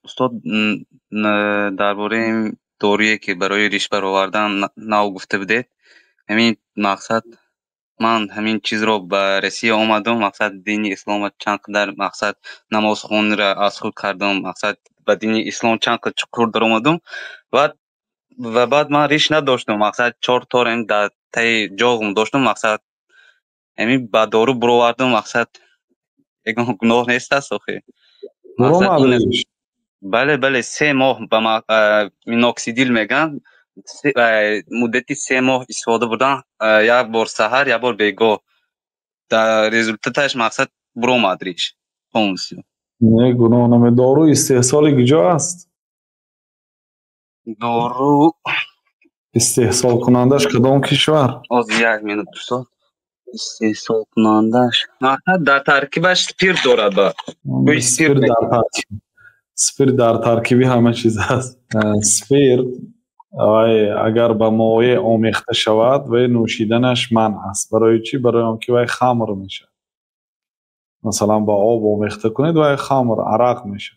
استاد درباره این دوریه که برای ریش برآوردن نو گفته بودید، همین مقصد من همین چیز رو بررسی آمدم. مقصد دین اسلام چند قدر مقصد نماز خون را از خود کردم، مقصد به دین اسلام چند قدر چقدر در آمدم و بعد من ریش نداشتم، مقصد 4 تا این در تای جاغم داشتم، مقصد همین با دارو برآوردم، مقصد یگان گناه نیست است آخه. برو مقصد این است. مدریش. بله بله 3 ماه به مینوکسیدیل میگن. مدتی 3 ماه استفاده بودن، یک بار سحر یک بار بیگاه. در رزultatش مقصد برو مدریش خاموسی نه گناه نمی. دارو استحصال کجا است؟ دارو استحصال کنندش کدام کشور؟ از 1 minut دوستان استحصال کنندش مقصد در ترکیبش سپیرت دارد، با گوی سپیرت سپیر در میکنه. ترکیب، سپیر در ترکیبی همه چیز هست. سپیر وای اگر به مایع آمیخته شود و نوشیدنش منع است. برای چی؟ برای آنکه وای خمر میشه. مثلا با آب آمیخته کنید وای خمر عرق میشه.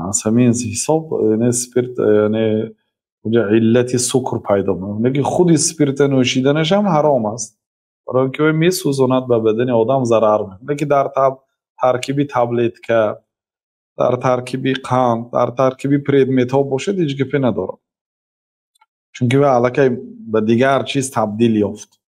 از همین حساب یعنی سپیرت یعنی اونجا علت سکر پیدا میکنه. نگه خود سپیرت نوشیدنش هم حرام است، برای اینکه میسوزاند به بدن آدم ضرر میکنه. که در ترکیبی تبلیت که در ترکیبی قند در ترکیبی پریدمیت ها باشه هیچ گپی نداره، چون که به علاقه به دیگر چیز تبدیل یافت.